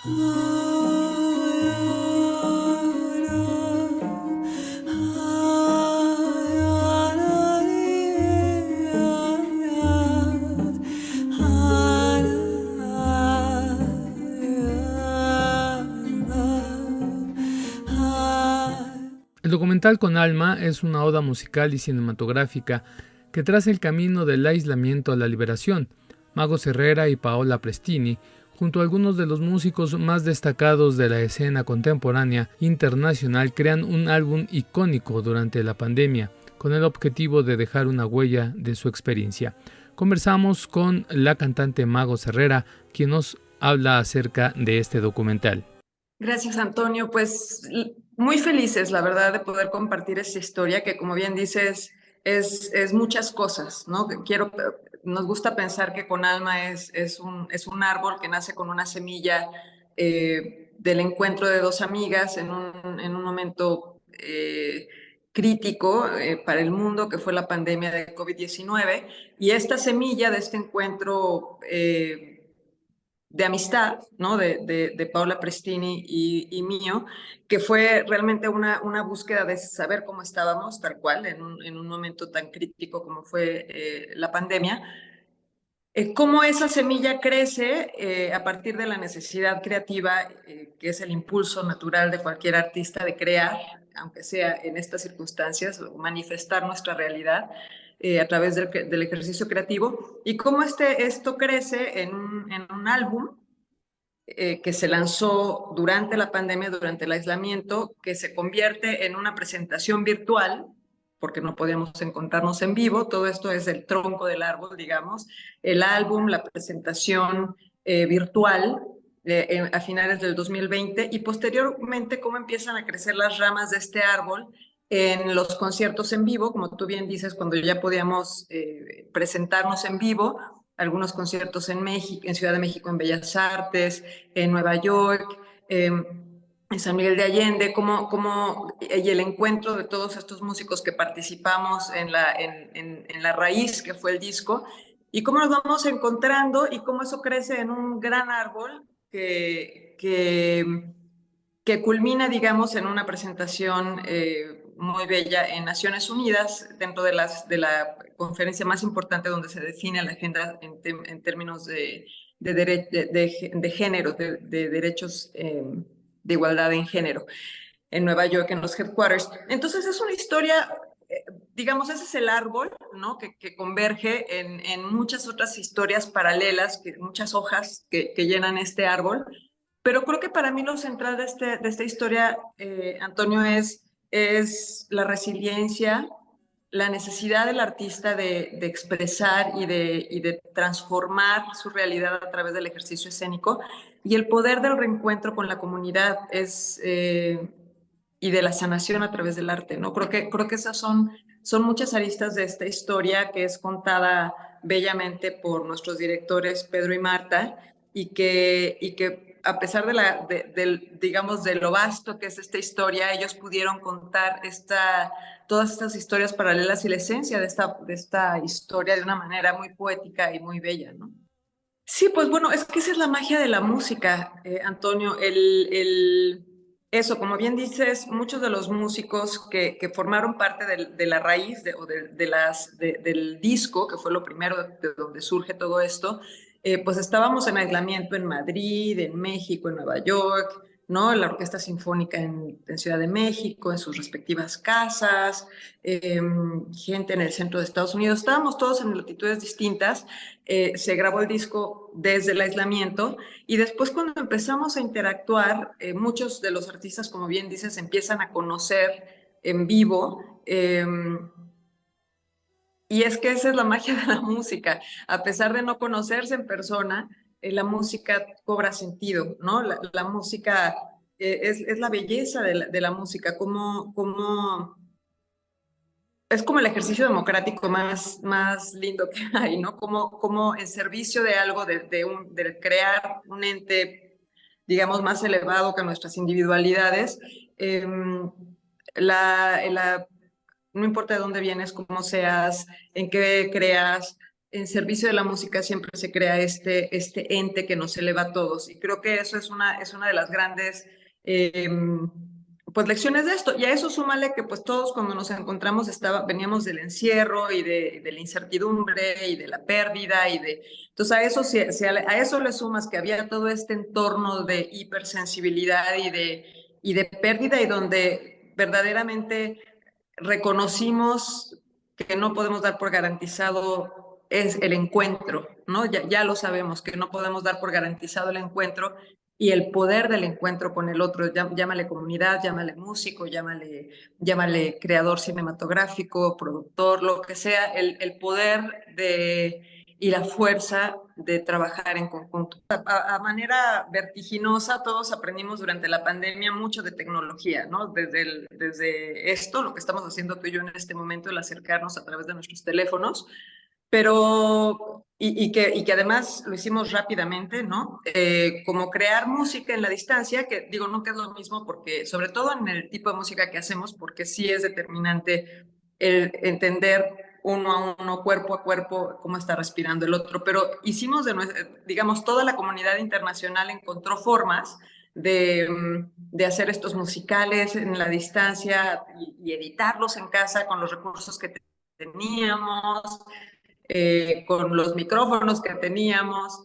El documental Con Alma es una oda musical y cinematográfica que traza el camino del aislamiento a la liberación. Magos Herrera y Paola Prestini, junto a algunos de los músicos más destacados de la escena contemporánea internacional, crean un álbum icónico durante la pandemia, con el objetivo de dejar una huella de su experiencia. Conversamos con la cantante Magos Herrera, quien nos habla acerca de este documental. Gracias, Antonio. Pues muy felices, la verdad, de poder compartir esta historia que, como bien dices, es muchas cosas, ¿no? Nos gusta pensar que Con Alma es un árbol que nace con una semilla del encuentro de dos amigas en un momento crítico para el mundo, que fue la pandemia de COVID-19. Y esta semilla de este encuentro de amistad, ¿no? de Paola Prestini y mío, que fue realmente una búsqueda de saber cómo estábamos, tal cual, en un momento tan crítico como fue la pandemia. Cómo esa semilla crece a partir de la necesidad creativa, que es el impulso natural de cualquier artista de crear, aunque sea en estas circunstancias, manifestar nuestra realidad a través del ejercicio creativo, y cómo esto crece en un álbum que se lanzó durante la pandemia, durante el aislamiento, que se convierte en una presentación virtual, porque no podíamos encontrarnos en vivo. Todo esto es el tronco del árbol, digamos. El álbum, la presentación virtual a finales del 2020, y posteriormente cómo empiezan a crecer las ramas de este árbol en los conciertos en vivo, como tú bien dices, cuando ya podíamos presentarnos en vivo, algunos conciertos en México, en Ciudad de México, en Bellas Artes, en Nueva York, en San Miguel de Allende, y el encuentro de todos estos músicos que participamos en la raíz, que fue el disco, y cómo nos vamos encontrando y cómo eso crece en un gran árbol que culmina, digamos, en una presentación muy bella en Naciones Unidas, dentro de la conferencia más importante donde se define la agenda en términos de género, de derechos de igualdad en género, en Nueva York, en los headquarters. Entonces es una historia, digamos, ese es el árbol, ¿no? que converge en muchas otras historias paralelas, muchas hojas que llenan este árbol. Pero creo que para mí lo central de esta historia, Antonio, es la resiliencia, la necesidad del artista de expresar y de transformar su realidad a través del ejercicio escénico, y el poder del reencuentro con la comunidad y de la sanación a través del arte, ¿no? Creo que esas son muchas aristas de esta historia, que es contada bellamente por nuestros directores Pedro y Marta, y que a pesar digamos, de lo vasto que es esta historia, ellos pudieron contar todas estas historias paralelas y la esencia de esta historia de una manera muy poética y muy bella, ¿no? Sí, pues bueno, es que esa es la magia de la música, Antonio. Eso, como bien dices, muchos de los músicos que formaron parte de la raíz del disco, que fue lo primero de donde surge todo esto, pues estábamos en aislamiento en Madrid, en México, en Nueva York, ¿no? La Orquesta Sinfónica en Ciudad de México, en sus respectivas casas, gente en el centro de Estados Unidos. Estábamos todos en latitudes distintas. Se grabó el disco desde el aislamiento, y después, cuando empezamos a interactuar, muchos de los artistas, como bien dices, empiezan a conocer en vivo, y es que esa es la magia de la música. A pesar de no conocerse en persona, la música cobra sentido, ¿no? La música es la belleza de la música, es como el ejercicio democrático más lindo que hay, ¿no? Como en servicio de algo, de crear un ente, digamos, más elevado que nuestras individualidades. eh, la, la, no importa de dónde vienes, cómo seas, en qué creas, en servicio de la música siempre se crea este ente que nos eleva a todos. Y creo que eso es una de las grandes pues lecciones de esto. Y a eso súmale que pues todos cuando nos encontramos veníamos del encierro y de la incertidumbre y de la pérdida entonces a eso, a eso le sumas que había todo este entorno de hipersensibilidad y de pérdida y donde verdaderamente reconocimos que no podemos dar por garantizado es el encuentro, ¿no? Ya lo sabemos, que no podemos dar por garantizado el encuentro y el poder del encuentro con el otro, llámale comunidad, llámale músico, llámale creador cinematográfico, productor, lo que sea, el poder y la fuerza de trabajar en conjunto. A manera vertiginosa, todos aprendimos durante la pandemia mucho de tecnología, ¿no? Desde esto, lo que estamos haciendo tú y yo en este momento, el acercarnos a través de nuestros teléfonos, pero que además lo hicimos rápidamente, ¿no? Como crear música en la distancia, que digo, nunca es lo mismo, porque sobre todo en el tipo de música que hacemos, porque sí es determinante el entender uno a uno, cuerpo a cuerpo, cómo está respirando el otro, pero hicimos, digamos, toda la comunidad internacional encontró formas de hacer estos musicales en la distancia y editarlos en casa con los recursos que teníamos, con los micrófonos que teníamos.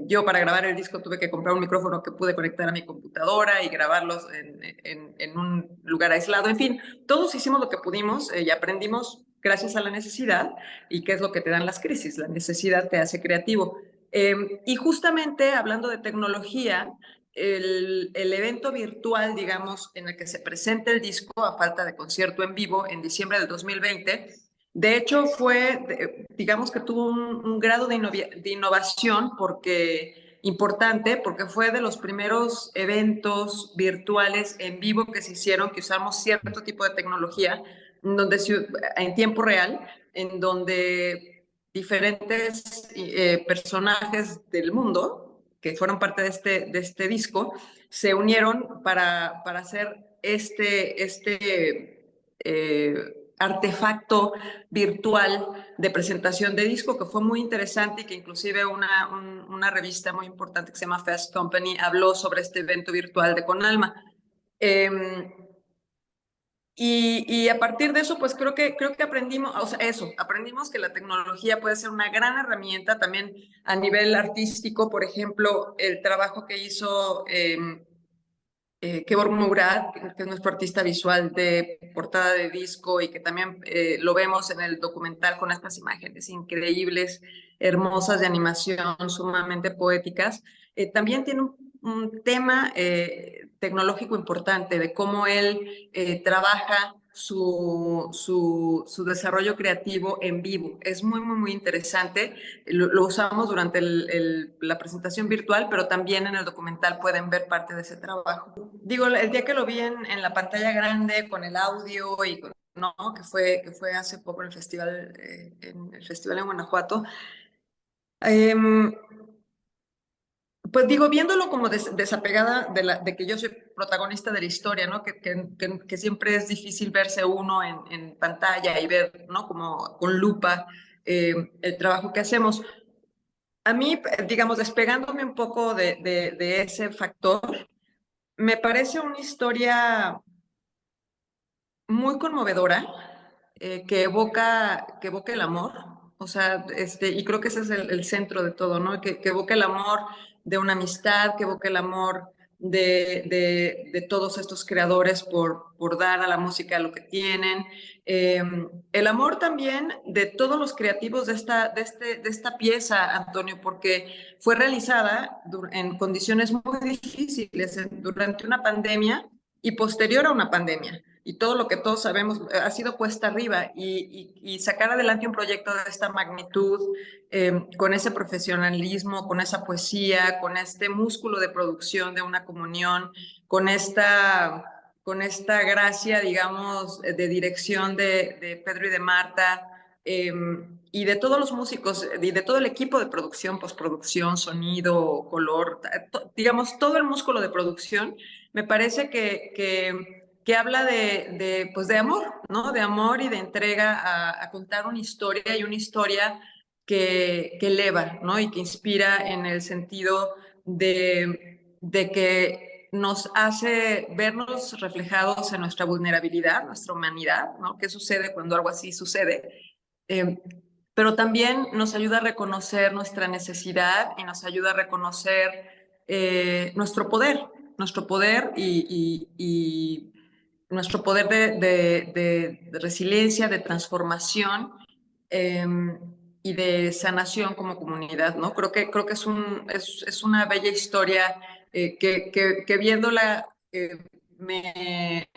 Yo para grabar el disco tuve que comprar un micrófono que pude conectar a mi computadora y grabarlos en un lugar aislado. En fin, todos hicimos lo que pudimos y aprendimos gracias a la necesidad. ¿Y qué es lo que te dan las crisis? La necesidad te hace creativo. Y justamente hablando de tecnología, el evento virtual, digamos, en el que se presenta el disco a falta de concierto en vivo en diciembre del 2020, de hecho, digamos que tuvo un grado de innovación importante, porque fue de los primeros eventos virtuales en vivo que se hicieron, que usamos cierto tipo de tecnología, en tiempo real, en donde diferentes personajes del mundo, que fueron parte de este disco, se unieron para hacer artefacto virtual de presentación de disco que fue muy interesante y que inclusive una revista muy importante que se llama Fast Company habló sobre este evento virtual de Conalma. Y a partir de eso, pues creo que aprendimos, o sea, aprendimos que la tecnología puede ser una gran herramienta también a nivel artístico. Por ejemplo, el trabajo que hizo Kevork Murat, que es nuestro artista visual de portada de disco y que también lo vemos en el documental con estas imágenes increíbles, hermosas de animación, sumamente poéticas. También tiene un tema tecnológico importante de cómo él trabaja su desarrollo creativo en vivo. Es muy interesante. Lo usamos durante la presentación virtual, pero también en el documental pueden ver parte de ese trabajo. Digo, el día que lo vi en la pantalla grande, con el audio y no, que fue hace poco en el festival en Guanajuato, eh, pues digo, viéndolo como desapegada de que yo soy protagonista de la historia, ¿no? Que siempre es difícil verse uno en pantalla y ver, ¿no? Como con lupa el trabajo que hacemos. A mí, digamos, despegándome un poco de ese factor, me parece una historia muy conmovedora, que evoca el amor, o sea, y creo que ese es el centro de todo, ¿no? Que evoca el amor de una amistad, que evoca el amor de todos estos creadores por dar a la música lo que tienen. Eh, el amor también de todos los creativos de esta pieza, Antonio, porque fue realizada en condiciones muy difíciles durante una pandemia y posterior a una pandemia. Y todo lo que todos sabemos ha sido cuesta arriba y sacar adelante un proyecto de esta magnitud, con ese profesionalismo, con esa poesía, con este músculo de producción de una comunión, con esta gracia, digamos, de dirección de Pedro y de Marta, y de todos los músicos y de todo el equipo de producción, postproducción, sonido, color, digamos, todo el músculo de producción, me parece que habla pues de amor, ¿no? De amor y de entrega a contar una historia y una historia que eleva, ¿no? Y que inspira en el sentido de que nos hace vernos reflejados en nuestra vulnerabilidad, nuestra humanidad, ¿no? ¿Qué sucede cuando algo así sucede? Eh, pero también nos ayuda a reconocer nuestra necesidad y nos ayuda a reconocer nuestro poder y nuestro poder de resiliencia, de transformación eh, y de sanación como comunidad, ¿no? Creo que es una bella historia que viéndola me,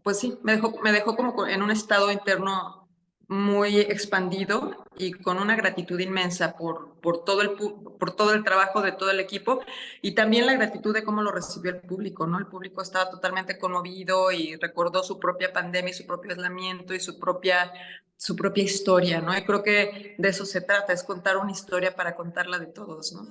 pues sí, me dejó como en un estado interno muy expandido y con una gratitud inmensa por todo el trabajo de todo el equipo y también la gratitud de cómo lo recibió el público, ¿no? El público estaba totalmente conmovido y recordó su propia pandemia y su propio aislamiento y su propia historia, ¿no? Y creo que de eso se trata, es contar una historia para contarla de todos, ¿no?